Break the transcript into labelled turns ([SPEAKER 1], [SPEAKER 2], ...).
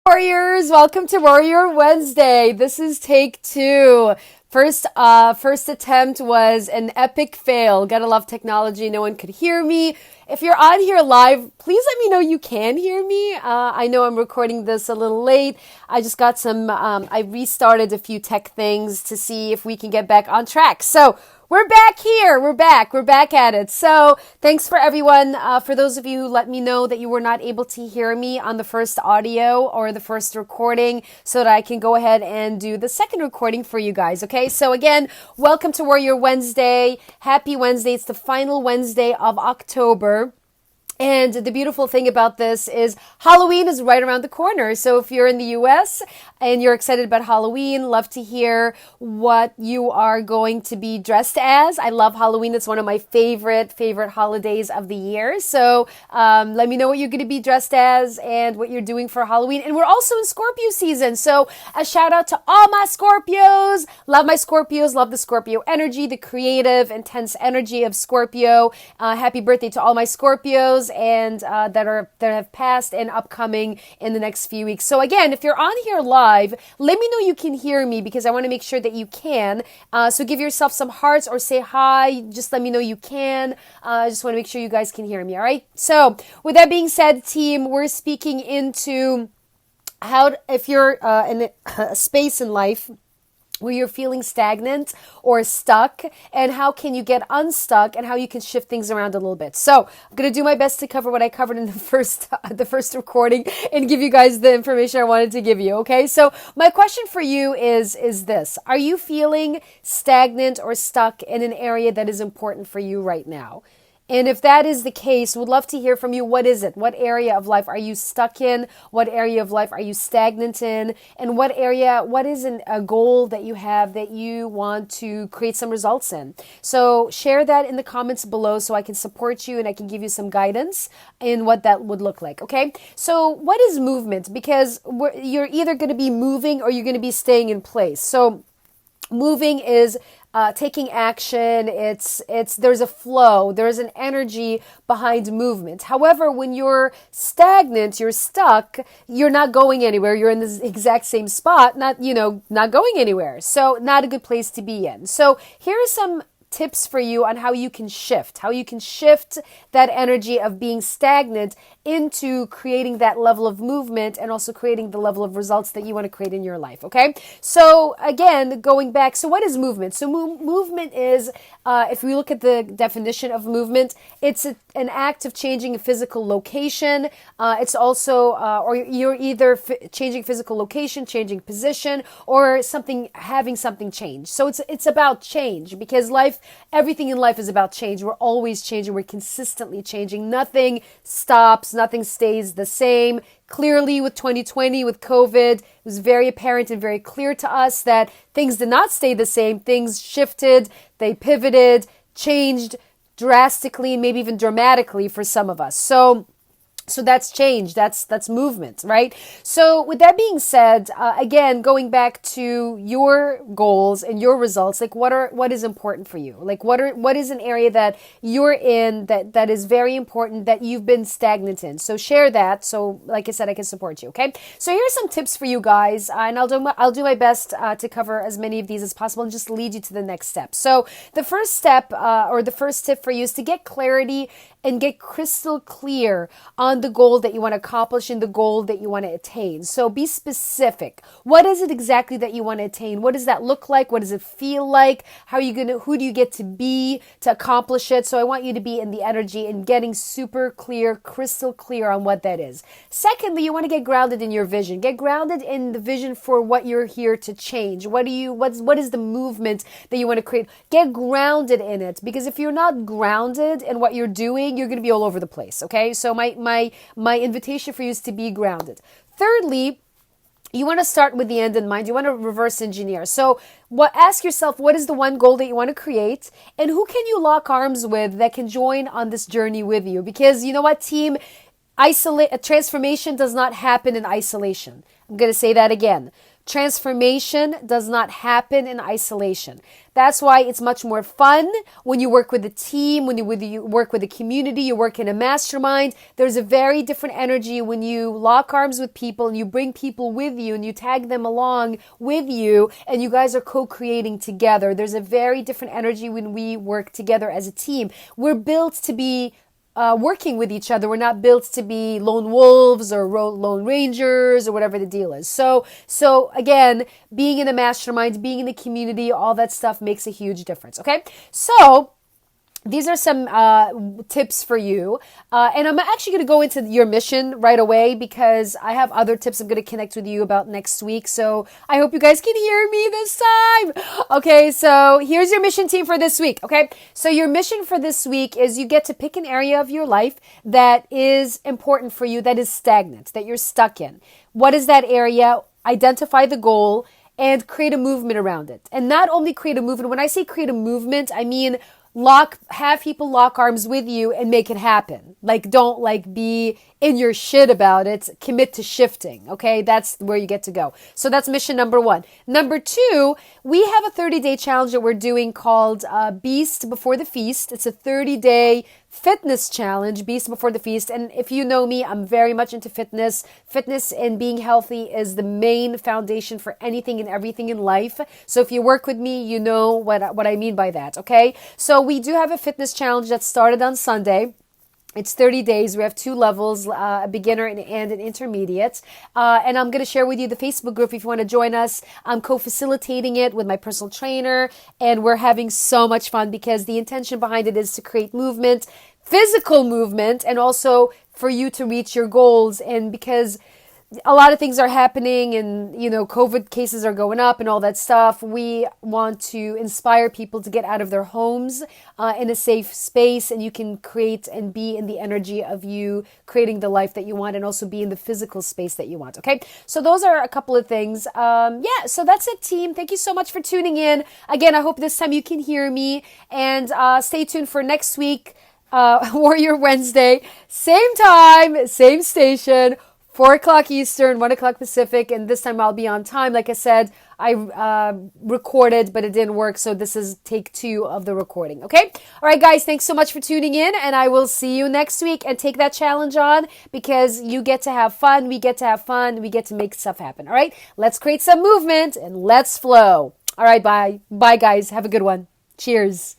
[SPEAKER 1] Warriors, welcome to Warrior Wednesday. This is take two. First attempt was an epic fail. Gotta love technology. No one could hear me. If you're on here live, please let me know you can hear me. I know I'm recording this a little late. I just got I restarted a few tech things to see if we can get back on track. So we're back here. We're back at it. So thanks for everyone. For those of you who let me know that you were not able to hear me on the first audio or the first recording so that I can go ahead and do the second recording for you guys. Okay. So again, welcome to Warrior Wednesday. Happy Wednesday. It's the final Wednesday of October. And the beautiful thing about this is Halloween is right around the corner. So if you're in the US and you're excited about Halloween, love to hear what you are going to be dressed as. I love Halloween. It's one of my favorite holidays of the year. So let me know what you're going to be dressed as and what you're doing for Halloween. And we're also in Scorpio season. So a shout out to all my Scorpios. Love my Scorpios. Love the Scorpio energy, the creative, intense energy of Scorpio. Happy birthday to all my Scorpios and that have passed and upcoming in the next few weeks. So again, if you're on here live, let me know you can hear me because I want to make sure that you can. So give yourself some hearts or say hi. Just let me know you can. I just want to make sure you guys can hear me. All right. So with that being said, team, we're speaking into if you're in a space in life where you're feeling stagnant or stuck, and how can you get unstuck and how you can shift things around a little bit. So I'm going to do my best to cover what I covered in the first recording and give you guys the information I wanted to give you. Okay. So my question for you is this: are you feeling stagnant or stuck in an area that is important for you right now? And if that is the case, would love to hear from you. What is it? What area of life are you stuck in? What area of life are you stagnant in? And what is a goal that you have that you want to create some results in? So share that in the comments below so I can support you and I can give you some guidance in what that would look like. Okay. So what is movement? Because you're either going to be moving or you're going to be staying in place. So moving is taking action. There's a flow, there's an energy behind movement. However, when you're stagnant, you're stuck, you're not going anywhere. You're in the exact same spot, not going anywhere. So not a good place to be in. So here are some tips for you on how you can shift that energy of being stagnant into creating that level of movement and also creating the level of results that you want to create in your life. Okay. So again, going back, so what is movement? So movement is, if we look at the definition of movement, it's an act of changing a physical location. It's also, or you're either changing physical location, changing position, or having something change. So it's about change because everything in life is about change. We're always changing. We're consistently changing. Nothing stops. Nothing stays the same. Clearly with 2020, with COVID, it was very apparent and very clear to us that things did not stay the same. Things shifted, they pivoted, changed drastically, and maybe even dramatically for some of us. So that's change. That's movement, right? So with that being said, again, going back to your goals and your results, like what is important for you? Like what is an area that you're in that is very important that you've been stagnant in? So share that. So like I said, I can support you. Okay. So here's some tips for you guys, and I'll do my best to cover as many of these as possible and just lead you to the next step. So the first step or the first tip for you is to get clarity and get crystal clear on the goal that you want to accomplish and the goal that you want to attain. So be specific. What is it exactly that you want to attain? What does that look like? What does it feel like? Who do you get to be to accomplish it? So I want you to be in the energy and getting super clear, crystal clear on what that is. Secondly, you want to get grounded in your vision. Get grounded in the vision for what you're here to change. What is the movement that you want to create? Get grounded in it, because if you're not grounded in what you're doing, you're going to be all over the place. Okay. So my invitation for you is to be grounded. Thirdly, you want to start with the end in mind. You want to reverse engineer. So ask yourself, what is the one goal that you want to create? And who can you lock arms with that can join on this journey with you? Because you know what, team? A transformation does not happen in isolation. I'm going to say that again. Transformation does not happen in isolation. That's why it's much more fun when you work with a team, when you work with a community, you work in a mastermind. There's a very different energy when you lock arms with people and you bring people with you and you tag them along with you and you guys are co-creating together. There's a very different energy when we work together as a team. We're built to be working with each other. We're not built to be lone wolves or lone rangers or whatever the deal is. So again, being in a mastermind, being in the community, all that stuff makes a huge difference. Okay. So these are some tips for you. And I'm actually going to go into your mission right away because I have other tips I'm going to connect with you about next week. So I hope you guys can hear me this time. Okay, so here's your mission team for this week. Okay, so your mission for this week is you get to pick an area of your life that is important for you, that is stagnant, that you're stuck in. What is that area? Identify the goal and create a movement around it. And not only create a movement, when I say create a movement, I mean have people lock arms with you and make it happen. Like, don't be in your shit about it. Commit to shifting. Okay. That's where you get to go. So that's mission number 1. Number 2, we have a 30-day challenge that we're doing called Beast Before the Feast. It's a 30-day fitness challenge, Beast Before the Feast. And if you know me, I'm very much into fitness. Fitness and being healthy is the main foundation for anything and everything in life. So if you work with me, you know what I mean by that. Okay. So we do have a fitness challenge that started on Sunday. It's 30 days. We have 2 levels, a beginner and an intermediate. And I'm going to share with you the Facebook group if you want to join us. I'm co-facilitating it with my personal trainer. And we're having so much fun because the intention behind it is to create movement, physical movement, and also for you to reach your goals. And because a lot of things are happening and, COVID cases are going up and all that stuff, we want to inspire people to get out of their homes in a safe space, and you can create and be in the energy of you creating the life that you want and also be in the physical space that you want. Okay. So those are a couple of things. So that's it, team. Thank you so much for tuning in. Again, I hope this time you can hear me, and stay tuned for next week, Warrior Wednesday, same time, same station, 4 o'clock Eastern, 1 o'clock Pacific, and this time I'll be on time. Like I said, I recorded, but it didn't work, so this is take 2 of the recording, okay? All right, guys, thanks so much for tuning in, and I will see you next week. And take that challenge on because you get to have fun, we get to have fun, we get to make stuff happen, all right? Let's create some movement, and let's flow. All right, bye. Bye, guys. Have a good one. Cheers.